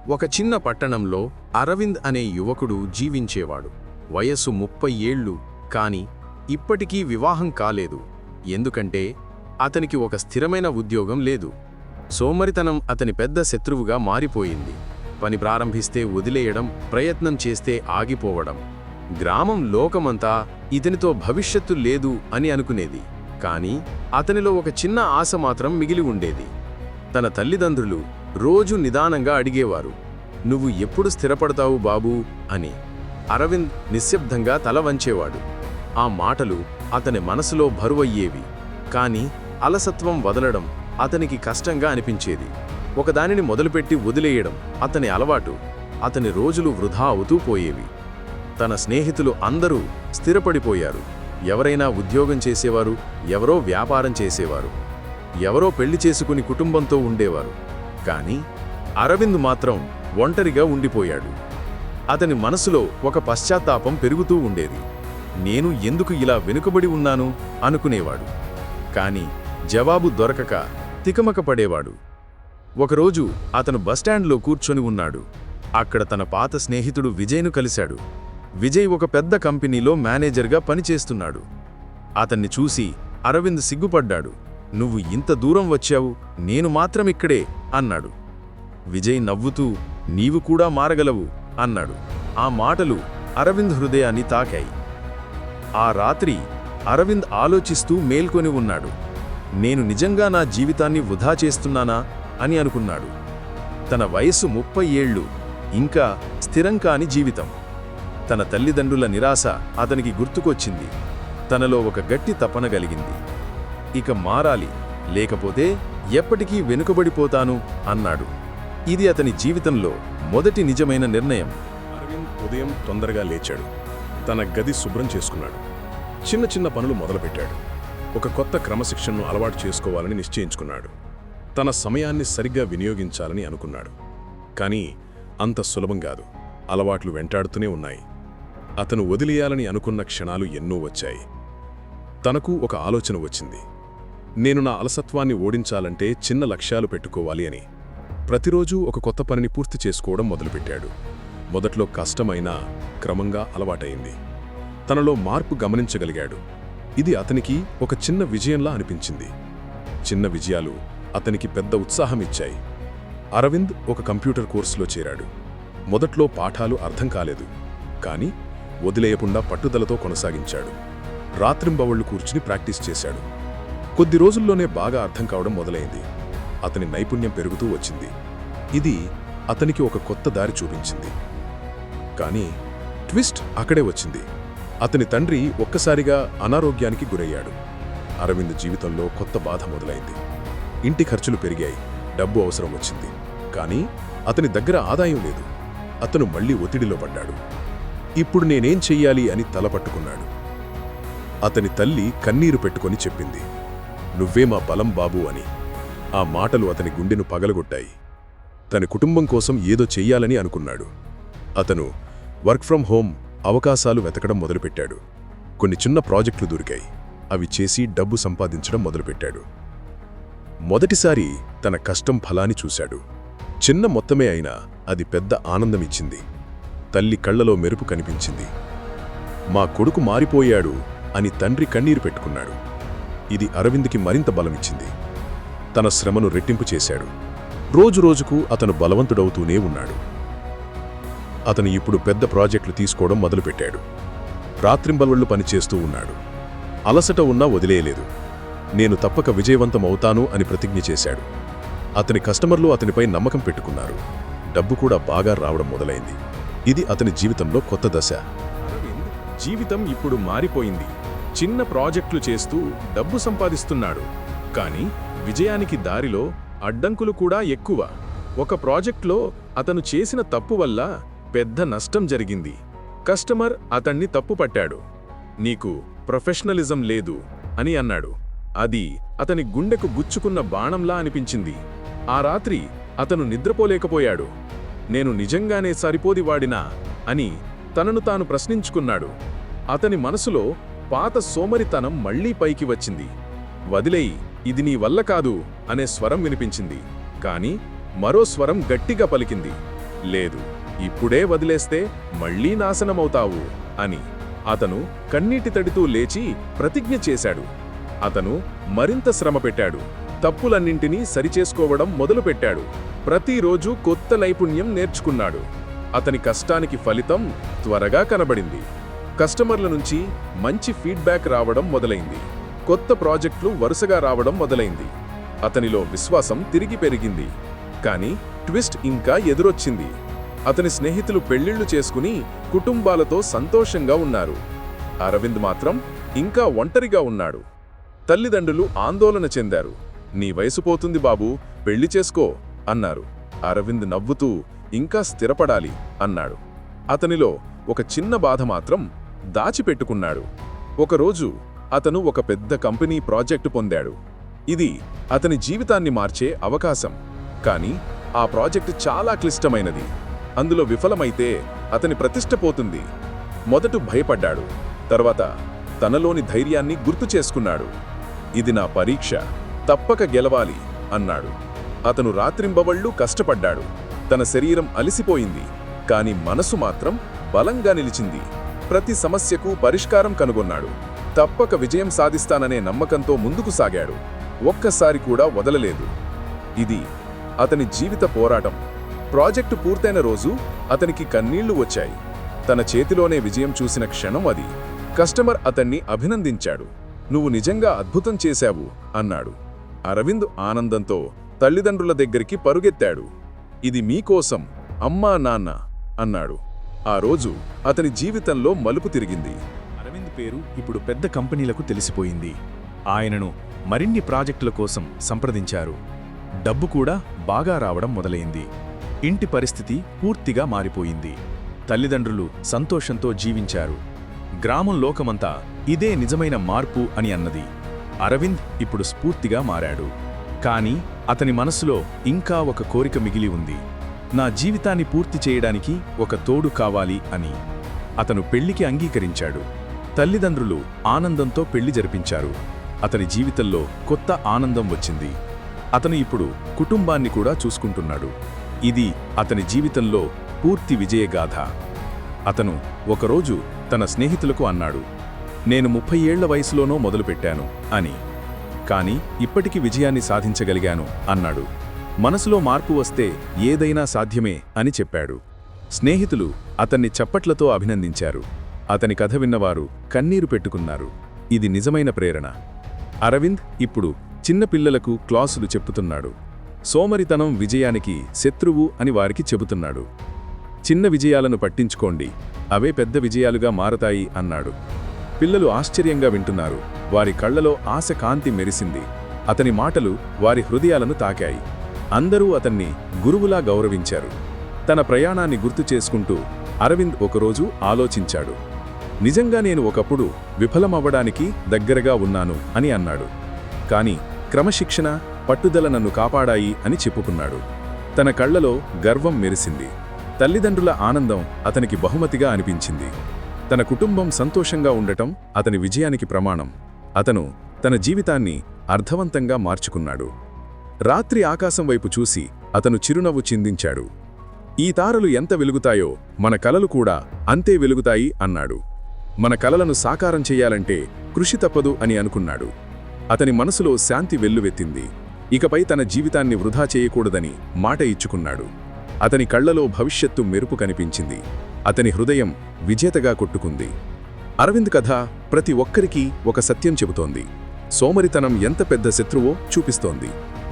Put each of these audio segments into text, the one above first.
ఒక చిన్న పట్టణంలో అరవింద్ అనే యువకుడు జీవించేవాడు. వయస్సు 30 ఏళ్ళు, కాని ఇప్పటికీ వివాహం కాలేదు. ఎందుకంటే అతనికి ఒక స్థిరమైన ఉద్యోగం లేదు. సోమరితనం అతని పెద్ద శత్రువుగా మారిపోయింది. పని ప్రారంభిస్తే వదిలేయడం, ప్రయత్నం చేస్తే ఆగిపోవడం. గ్రామం లోకమంతా ఇతనితో భవిష్యత్తు లేదు అని అనుకునేది. కాని అతనిలో ఒక చిన్న ఆశ మాత్రం మిగిలి ఉండేది. తన తల్లిదండ్రులు రోజు నిదానంగా అడిగేవారు, "నువ్వు ఎప్పుడు స్థిరపడతావు బాబూ?" అని. అరవింద్ నిశ్శబ్దంగా తల వంచేవాడు. ఆ మాటలు అతని మనసులో బరువయ్యేవి. కాని అలసత్వం వదలడం అతనికి కష్టంగా అనిపించేది. ఒకదానిని మొదలుపెట్టి వదిలేయడం అతని అలవాటు. అతని రోజులు వృధా అవుతూ పోయేవి. తన స్నేహితులు అందరూ స్థిరపడిపోయారు. ఎవరైనా ఉద్యోగం చేసేవారు, ఎవరో వ్యాపారం చేసేవారు, ఎవరో పెళ్లి చేసుకుని కుటుంబంతో ఉండేవారు. కాని అరవింద్ మాత్రం ఒంటరిగా ఉండిపోయాడు. అతని మనసులో ఒక పశ్చాత్తాపం పెరుగుతూ ఉండేది. నేను ఎందుకు ఇలా వెనుకబడి ఉన్నాను అనుకునేవాడు. కాని జవాబు దొరకక తికమకపడేవాడు. ఒకరోజు అతను బస్టాండ్లో కూర్చొని ఉన్నాడు. అక్కడ తన పాత స్నేహితుడు విజయ్ను కలిశాడు. విజయ్ ఒక పెద్ద కంపెనీలో మేనేజర్గా పనిచేస్తున్నాడు. అతన్ని చూసి అరవింద్ సిగ్గుపడ్డాడు. "నువ్వు ఇంత దూరం వచ్చావు, నేను మాత్రం ఇక్కడే" అన్నాడు. విజయ్ నవ్వుతూ, "నీవు కూడా మారగలవు" అన్నాడు. ఆ మాటలు అరవింద్ హృదయాన్ని తాకాయి. ఆ రాత్రి అరవింద్ ఆలోచిస్తూ మేల్కొని ఉన్నాడు. నేను నిజంగా నా జీవితాన్ని వృధా చేస్తున్నానా అని అనుకున్నాడు. తన వయస్సు 30 ఏళ్ళు, ఇంకా స్థిరం కాని జీవితం. తన తల్లిదండ్రుల నిరాశ అతనికి గుర్తుకొచ్చింది. తనలో ఒక గట్టి తపన కలిగింది. ఇక మారాలి, లేకపోతే ఎప్పటికీ వెనుకబడిపోతాను అన్నాడు. ఇది అతని జీవితంలో మొదటి నిజమైన నిర్ణయం. అరవింద్ ఉదయం తొందరగా లేచాడు. తన గది శుభ్రం చేసుకున్నాడు. చిన్న చిన్న పనులు మొదలుపెట్టాడు. ఒక కొత్త క్రమశిక్షణను అలవాటు చేసుకోవాలని నిశ్చయించుకున్నాడు. తన సమయాన్ని సరిగ్గా వినియోగించాలని అనుకున్నాడు. కానీ అంత సులభం కాదు. అలవాట్లు వెంటాడుతూనే ఉన్నాయి. అతను వదిలేయాలని అనుకున్న క్షణాలు ఎన్నో వచ్చాయి. తనకు ఒక ఆలోచన వచ్చింది. నేను నా అలసత్వాన్ని ఓడించాలంటే చిన్న లక్ష్యాలు పెట్టుకోవాలి అని. ప్రతిరోజూ ఒక కొత్త పనిని పూర్తి చేసుకోవడం మొదలుపెట్టాడు. మొదట్లో కష్టమైనా క్రమంగా అలవాటైంది. తనలో మార్పు గమనించగలిగాడు. ఇది అతనికి ఒక చిన్న విజయంలా అనిపించింది. చిన్న విజయాలు అతనికి పెద్ద ఉత్సాహం ఇచ్చాయి. అరవింద్ ఒక కంప్యూటర్ కోర్సులో చేరాడు. మొదట్లో పాఠాలు అర్థం కాలేదు. కానీ వదిలేయకుండా పట్టుదలతో కొనసాగించాడు. రాత్రింబవళ్లు కూర్చుని ప్రాక్టీస్ చేశాడు. కొద్ది రోజుల్లోనే బాగా అర్థం కావడం మొదలైంది. అతని నైపుణ్యం పెరుగుతూ వచ్చింది. ఇది అతనికి ఒక కొత్త దారి చూపించింది. కానీ ట్విస్ట్ అక్కడే వచ్చింది. అతని తండ్రి ఒక్కసారిగా అనారోగ్యానికి గురయ్యాడు. అరవింద్ జీవితంలో కొత్త బాధ మొదలైంది. ఇంటి ఖర్చులు పెరిగాయి. డబ్బు అవసరం వచ్చింది. కానీ అతని దగ్గర ఆదాయం లేదు. అతను మళ్లీ ఒత్తిడిలో పడ్డాడు. ఇప్పుడు నేనేం చెయ్యాలి అని తలపట్టుకున్నాడు. అతని తల్లి కన్నీరు పెట్టుకొని చెప్పింది, "నువ్వే మా బలం బాబూ" అని. ఆ మాటలు అతని గుండెను పగలగొట్టాయి. తన కుటుంబం కోసం ఏదో చెయ్యాలని అనుకున్నాడు. అతను వర్క్ ఫ్రం హోమ్ అవకాశాలు వెతకడం మొదలుపెట్టాడు. కొన్ని చిన్న ప్రాజెక్టులు దొరికాయి. అవి చేసి డబ్బు సంపాదించడం మొదలుపెట్టాడు. మొదటిసారి తన కష్టం ఫలాన్ని చూశాడు. చిన్న మొత్తమే అయినా అది పెద్ద ఆనందమిచ్చింది. తల్లి కళ్లలో మెరుపు కనిపించింది. "మా కొడుకు మారిపోయాడు" అని తండ్రి కన్నీరు పెట్టుకున్నాడు. ఇది అరవింద్కి మరింత బలమిచ్చింది. తన శ్రమను రెట్టింపు చేశాడు. రోజురోజుకు అతను బలవంతుడవుతూనే ఉన్నాడు. అతను ఇప్పుడు పెద్ద ప్రాజెక్టులు తీసుకోవడం మొదలుపెట్టాడు. రాత్రింబవళ్లు పనిచేస్తూ ఉన్నాడు. అలసట ఉన్నా వదిలేయలేదు. నేను తప్పక విజయవంతమవుతాను అని ప్రతిజ్ఞ చేశాడు. అతని కస్టమర్లు అతనిపై నమ్మకం పెట్టుకున్నారు. డబ్బు కూడా బాగా రావడం మొదలైంది. ఇది అతని జీవితంలో కొత్త దశ. అరవింద్ జీవితం ఇప్పుడు మారిపోయింది. చిన్న ప్రాజెక్టులు చేస్తూ డబ్బు సంపాదిస్తున్నాడు. కాని విజయానికి దారిలో అడ్డంకులు కూడా ఎక్కువ. ఒక ప్రాజెక్టులో అతను చేసిన తప్పు వల్ల పెద్ద నష్టం జరిగింది. కస్టమర్ అతన్ని తప్పుపట్టాడు. "నీకు ప్రొఫెషనలిజం లేదు" అని అన్నాడు. అది అతని గుండెకు గుచ్చుకున్న బాణంలా అనిపించింది. ఆ రాత్రి అతను నిద్రపోలేకపోయాడు. "నేను నిజంగానే సరిపోదివాడినా" అని తనను తాను ప్రశ్నించుకున్నాడు. అతని మనసులో పాత సోమరితనం మళ్లీ పైకి వచ్చింది. "వదిలేయి, ఇది నీ వల్ల కాదు" అనే స్వరం వినిపించింది. కాని మరో స్వరం గట్టిగా పలికింది, లేదు, ఇప్పుడే వదిలేస్తే మళ్ళీ నాశనమవుతావు అని అతను కన్నీటి తడితూ లేచి ప్రతిజ్ఞ చేశాడు. అతను మరింత శ్రమ పెట్టాడు. తప్పులన్నింటినీ సరిచేసుకోవడం మొదలుపెట్టాడు. ప్రతిరోజూ కొత్త నైపుణ్యం నేర్చుకున్నాడు. అతని కష్టానికి ఫలితం త్వరగా కనబడింది. కస్టమర్ల నుంచి మంచి ఫీడ్బ్యాక్ రావడం మొదలైంది. కొత్త ప్రాజెక్టులు వరుసగా రావడం మొదలైంది. అతనిలో విశ్వాసం తిరిగి పెరిగింది. కానీ ట్విస్ట్ ఇంకా ఎదురొచ్చింది. అతని స్నేహితులు పెళ్లిళ్లు చేసుకుని కుటుంబాలతో సంతోషంగా ఉన్నారు. అరవింద్ మాత్రం ఇంకా ఒంటరిగా ఉన్నాడు. తల్లిదండ్రులు ఆందోళన చెందారు. నీ వయసు పోతుంది బాబూ, పెళ్లి చేసుకో అన్నారు. అరవింద్ నవ్వుతూ ఇంకా స్థిరపడాలి అన్నాడు. అతనిలో ఒక చిన్న బాధ మాత్రం దాచిపెట్టుకున్నాడు. ఒకరోజు అతను ఒక పెద్ద కంపెనీ ప్రాజెక్టు పొందాడు. ఇది అతని జీవితాన్ని మార్చే అవకాశం. కానీ ఆ ప్రాజెక్టు చాలా క్లిష్టమైనది. అందులో విఫలమైతే అతని ప్రతిష్ట పోతుంది. మొదట భయపడ్డాడు. తర్వాత తనలోని ధైర్యాన్ని గుర్తు చేసుకున్నాడు. ఇది నా పరీక్ష, తప్పక గెలవాలి అన్నాడు. అతను రాత్రింబవళ్లూ కష్టపడ్డాడు. తన శరీరం అలిసిపోయింది. కాని మనసు మాత్రం బలంగా నిలిచింది. ప్రతి సమస్యకు పరిష్కారం కనుగొన్నాడు. తప్పక విజయం సాధిస్తాననే నమ్మకంతో ముందుకు సాగాడు. ఒక్కసారి కూడా వదలలేదు. ఇది అతని జీవిత పోరాటం. ప్రాజెక్టు పూర్తయిన రోజు అతనికి కన్నీళ్లు వచ్చాయి. తన చేతిలోనే విజయం చూసిన క్షణం అది. కస్టమర్ అతన్ని అభినందించాడు. నువ్వు నిజంగా అద్భుతం చేశావు అన్నాడు. అరవింద్ ఆనందంతో తల్లిదండ్రుల దగ్గరికి పరుగెత్తాడు. ఇది మీకోసం అమ్మా నాన్న అన్నాడు. ఆ రోజు అతని జీవితంలో మలుపు తిరిగింది. అరవింద్ పేరు ఇప్పుడు పెద్ద కంపెనీలకు తెలిసిపోయింది. ఆయనను మరిన్ని ప్రాజెక్టుల కోసం సంప్రదించారు. డబ్బు కూడా బాగా రావడం మొదలైంది. ఇంటి పరిస్థితి పూర్తిగా మారిపోయింది. తల్లిదండ్రులు సంతోషంతో జీవించారు. గ్రామం లోకమంతా ఇదే నిజమైన మార్పు అని అన్నది. అరవింద్ ఇప్పుడు స్ఫూర్తిగా మారాడు. కాని అతని మనసులో ఇంకా ఒక కోరిక మిగిలి ఉంది. నా జీవితాన్ని పూర్తి చేయడానికి ఒక తోడు కావాలి అని. అతను పెళ్లికి అంగీకరించాడు. తల్లిదండ్రులు ఆనందంతో పెళ్లి జరిపించారు. అతని జీవితంలో కొత్త ఆనందం వచ్చింది. అతను ఇప్పుడు కుటుంబాన్ని కూడా చూసుకుంటున్నాడు. ఇది అతని జీవితంలో పూర్తి విజయగాథ. అతను ఒకరోజు తన స్నేహితులకు అన్నాడు, నేను 30 ఏళ్ల వయసులోనో మొదలుపెట్టాను అని. కాని ఇప్పటికి విజయాన్ని సాధించగలిగాను అన్నాడు. మనసులో మార్పు వస్తే ఏదైనా సాధ్యమే అని చెప్పాడు. స్నేహితులు అతన్ని చప్పట్లతో అభినందించారు. అతని కథ విన్నవారు కన్నీరు పెట్టుకున్నారు. ఇది నిజమైన ప్రేరణ. అరవింద్ ఇప్పుడు చిన్నపిల్లలకు క్లాసులు చెప్పుతున్నాడు. సోమరితనం విజయానికి శత్రువు అని వారికి చెబుతున్నాడు. చిన్న విజయాలను పట్టించుకోండి, అవే పెద్ద విజయాలుగా మారతాయి అన్నాడు. పిల్లలు ఆశ్చర్యంగా వింటున్నారు. వారి కళ్లలో ఆశ కాంతి మెరిసింది. అతని మాటలు వారి హృదయాలను తాకాయి. అందరూ అతన్ని గురువులా గౌరవించారు. తన ప్రయాణాన్ని గుర్తు చేసుకుంటూ అరవింద్ ఒకరోజు ఆలోచించాడు. నిజంగా నేను ఒకప్పుడు విఫలమవ్వడానికి దగ్గరగా ఉన్నాను అని అన్నాడు. కాని క్రమశిక్షణ, పట్టుదల నన్ను కాపాడాయి అని చెప్పుకున్నాడు. తన కళ్లలో గర్వం మెరిసింది. తల్లిదండ్రుల ఆనందం అతనికి బహుమతిగా అనిపించింది. తన కుటుంబం సంతోషంగా ఉండటం అతని విజయానికి ప్రమాణం. అతను తన జీవితాన్ని అర్థవంతంగా మార్చుకున్నాడు. రాత్రి ఆకాశం వైపు చూసి అతను చిరునవ్వు చిందించాడు. ఈ తారలు ఎంత వెలుగుతాయో మన కలలు కూడా అంతే వెలుగుతాయి అన్నాడు. మన కలలను సాకారం చెయ్యాలంటే కృషి తప్పదు అని అనుకున్నాడు. అతని మనసులో శాంతి వెల్లువెత్తింది. ఇకపై తన జీవితాన్ని వృధా చేయకూడదని మాట ఇచ్చుకున్నాడు. అతని కళ్లలో భవిష్యత్తు మెరుపు కనిపించింది. అతని హృదయం విజేతగా కొట్టుకుంది. అరవింద్ కథ ప్రతి ఒక్కరికీ ఒక సత్యం చెబుతోంది. సోమరితనం ఎంత పెద్ద శత్రువో చూపిస్తోంది.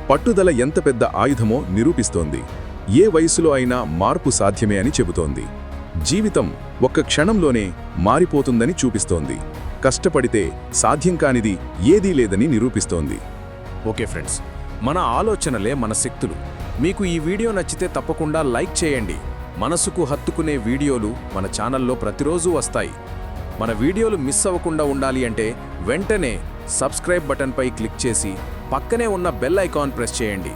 పట్టుదల ఎంత పెద్ద ఆయుధమో నిరూపిస్తోంది. ఏ వయసులో అయినా మార్పు సాధ్యమే అని చెబుతోంది. జీవితం ఒక్క క్షణంలోనే మారిపోతుందని చూపిస్తోంది. కష్టపడితే సాధ్యం కానిది ఏదీ లేదని నిరూపిస్తోంది. ఓకే ఫ్రెండ్స్, మన ఆలోచనలే మన శక్తులు. మీకు ఈ వీడియో నచ్చితే తప్పకుండా లైక్ చేయండి. మనసుకు హత్తుకునే వీడియోలు మన ఛానల్లో ప్రతిరోజు వస్తాయి. మన వీడియోలు మిస్ అవ్వకుండా ఉండాలి అంటే వెంటనే సబ్స్క్రైబ్ బటన్పై క్లిక్ చేసి పక్కనే ఉన్న బెల్ ఐకాన్ ప్రెస్ చేయండి.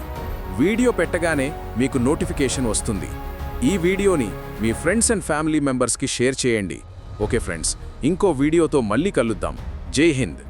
వీడియో పెట్టగానే మీకు నోటిఫికేషన్ వస్తుంది. ఈ వీడియోని మీ ఫ్రెండ్స్ అండ్ ఫ్యామిలీ మెంబర్స్కి షేర్ చేయండి. ఓకే ఫ్రెండ్స్, ఇంకో వీడియోతో మళ్ళీ కలుద్దాం. జై హింద్.